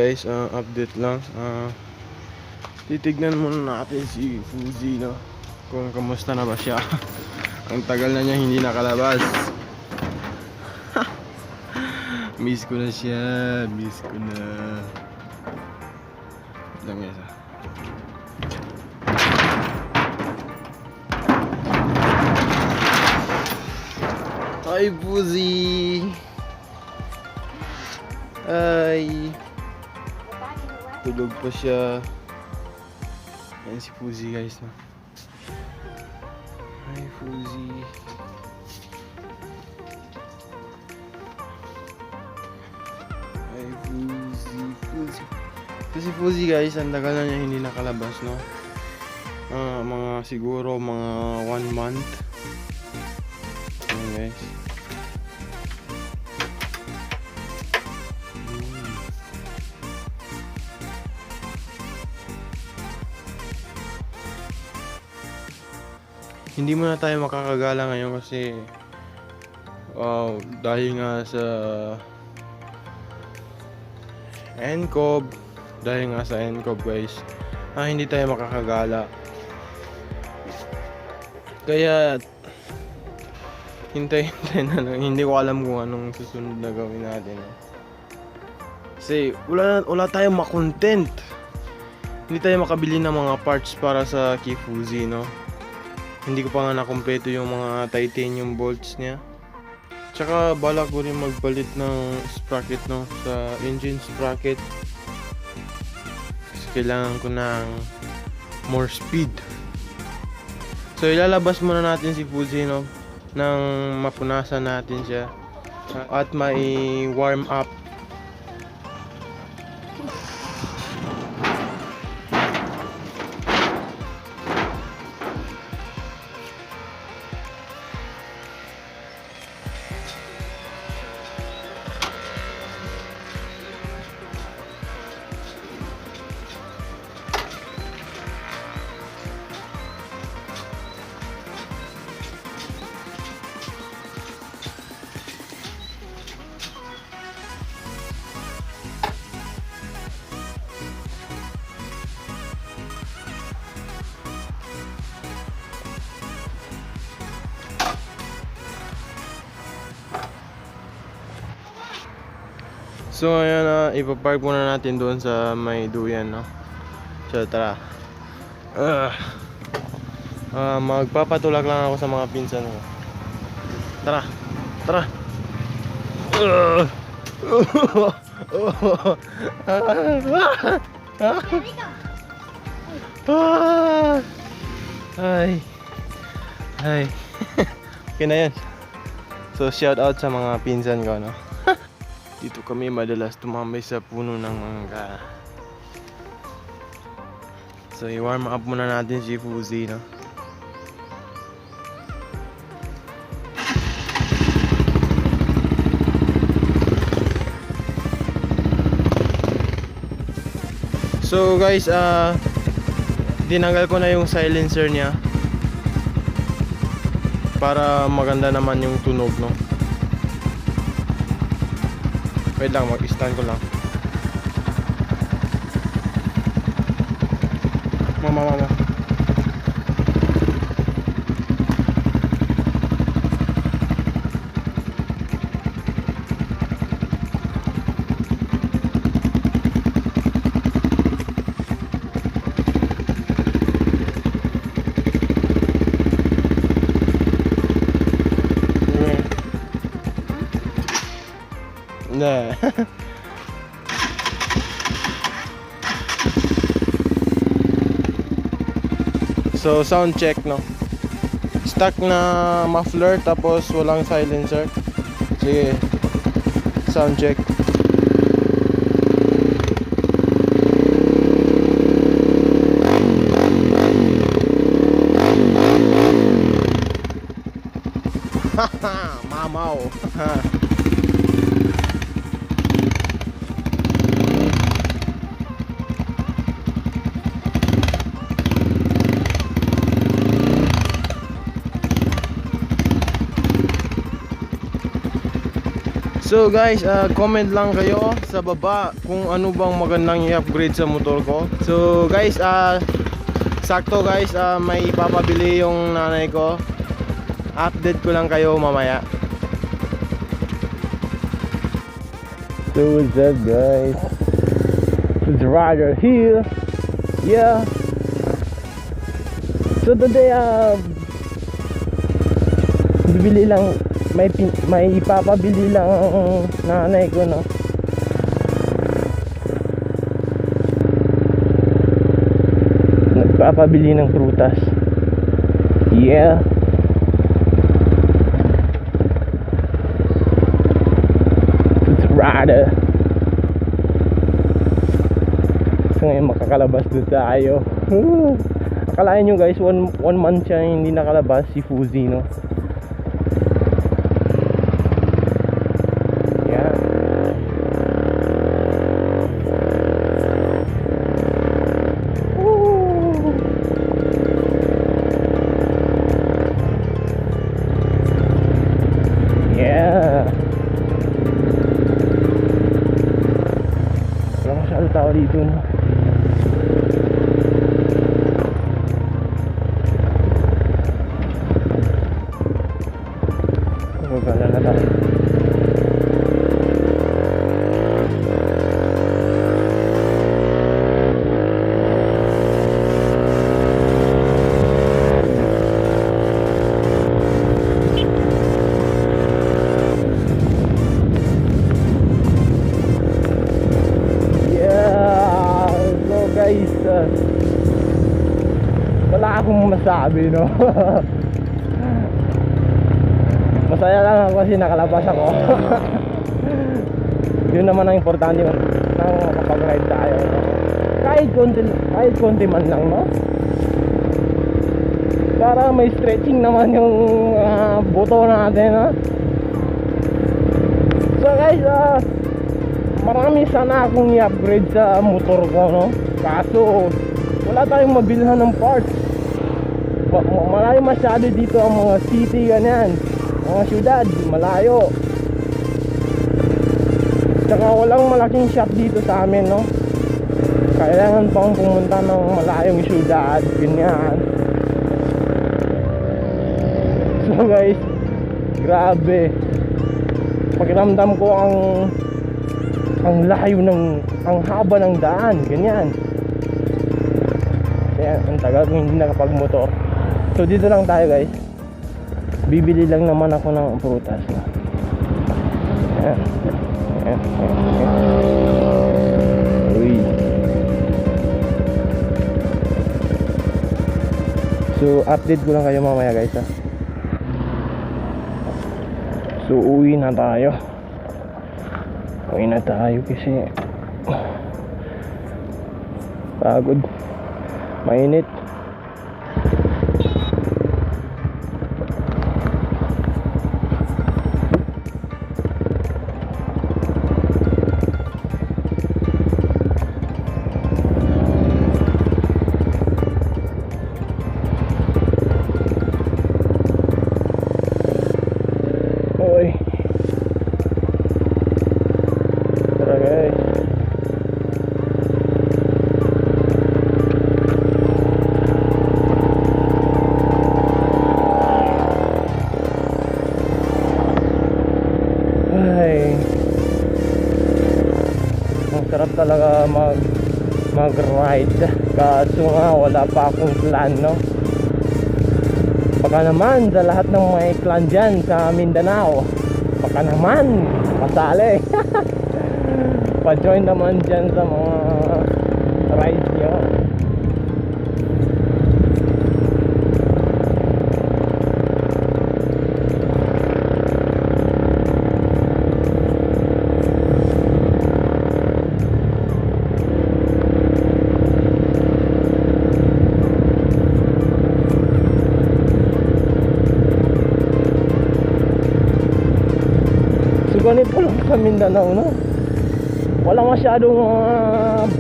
guys, update lang. Titignan muna natin si Fuzi, no? Kung kamusta na ba siya. Ang tagal na niya hindi nakalabas. Miss ko na siya. Miss ko na. Wait lang guys. Hi Fuzi. Ay, tulog pa siya. Ayan si Fuzi guys, no? Hi Fuzi. Hi Fuzi, Fuzi. Kasi Fuzi guys, ang tagal na niya hindi nakalabas, no? Mga siguro mga 1 month. Ayan guys. Hindi muna tayo makakagala ngayon kasi dahil nga sa NCOB, guys, hindi tayo makakagala. Kaya hintay na lang. Hindi ko alam kung anong susunod na gawin natin. Kasi wala tayong makontent. Hindi tayo makabili ng mga parts para sa Fuzi, no? Hindi ko pa nga nakumpleto yung mga titanium bolts niya. Tsaka balak ko rin magpalit ng sprocket, no, sa engine sprocket. Kasi kailangan ko ng more speed. So ilalabas muna natin si Fuzi, no, nang mapunasan natin siya at may warm up. So ayan, ipapark muna natin doon sa may duyan, no? So tara. Magpapatulak lang ako sa mga pinsan ko. Tara. Tara. Ay. Okay na yan. So shout out sa mga pinsan ko, no? Dito kami madalas tumambay sa puno ng mangga. So i-warm up muna natin si Fuzi, no? So guys, tinanggal ko na yung silencer niya para maganda naman yung tunog, no? Wait lang, mag-stand ko lang. Mama. Nah. So sound check, no? Stuck na muffler tapos walang silencer. Sige. Sound check. Haha, mamaw. So guys, comment lang kayo sa baba kung ano bang magandang i-upgrade sa motor ko. So guys, sakto guys, may ipapabili yung nanay ko. Update ko lang kayo mamaya. So what's up guys? It's Rider here. Yeah. So today bibili lang, may ipapabili lang ang nanay ko, no. Nagpapabili ng prutas. Yeah. It's Rider. So ngayon makakalabas doon tayo. Akalain nyo guys, one month siya hindi nakalabas si Fuzi, no. Yeah. Yeah. Wala masyado tao dito, no. Gala na tayo. Yeah. So guys, wala akong masabi, no. Masaya lang ako kasi nakalabas ako. Yun naman ang importante nang makapag-ride tayo, no? Kahit konti man lang, no? Para may stretching naman yung buto natin, no? So guys, marami sana akong i-upgrade sa motor ko, no? Kaso wala tayong mabilhan ng parts. Malayo masyado dito ang mga city, ganyan, mga syudad, malayo. Tsaka walang malaking shop dito sa amin, no. Kailangan pang pumunta ng malayong syudad, ganyan. So guys, grabe, pakiramdam ko ang layo ang haba ng daan, ganyan. Kaya ang tagal ko hindi nakapagmotor. So dito lang tayo guys. Bibili lang naman ako ng prutas, no? Ayan. Ayan. Uy. So update ko lang kayo mamaya guys, ha? So uwi na tayo. Uwi na tayo kasi pagod, mainit. Sarap talaga mag-ride. Kaso nga wala pa akong clan, no. Baka naman sa lahat ng may clan dyan sa Mindanao, baka naman masali. Pa-join naman dyan sa mga rides nyo. Ganito lang sa Mindanao, no? Wala masyadong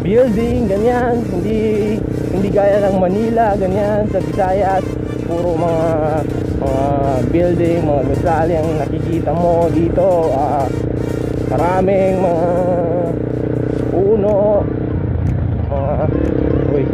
building, ganyan. Hindi gaya ng Manila, ganyan. Sa Visayas, puro mga building, mga gusali ang nakikita mo dito. Maraming mga puno, mga uy,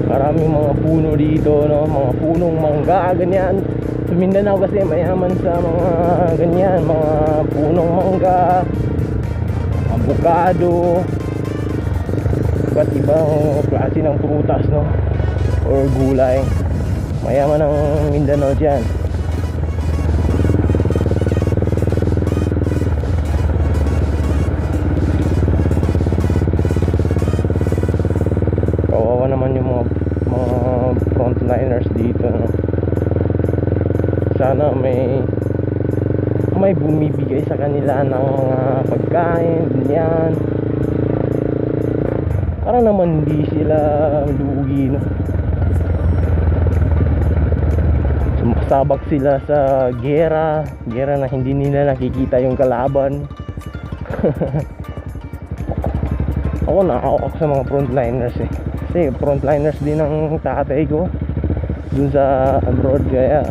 maraming mga puno dito, no? Mga punong mangga, ganyan. Sa Mindanao kasi mayaman sa mga ganyan, mga punong mangga, avocado, iba't ibang klase ng prutas, no? Or gulay. Mayaman ang Mindanao dyan. Kawawa naman yung mga frontliners dito, no? Sana may bumibigay sa kanila ng mga pagkain, ganyan, para naman hindi sila lugi, no? Sumasabak sila sa gera na hindi nila nakikita yung kalaban. Ako nakakawak sa mga frontliners eh, kasi frontliners din ng tatay ko dun sa abroad, kaya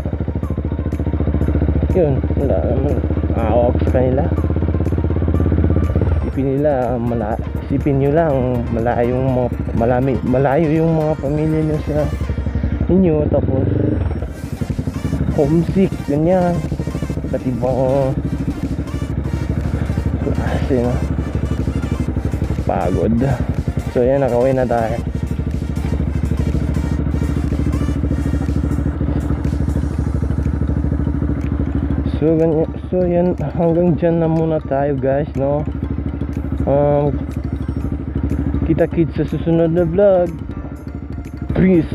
yun, wala naman, nakakawak sa kanila. Isipin nyo lang, malayo yung mga pamilya nyo sa inyo, tapos homesick, ganyan, at ibang klase, no? Pagod. So yan, nakawin na tayo. So yan, hanggang dyan na muna tayo, guys, no? Kita-kits sa susunod na vlog. Peace.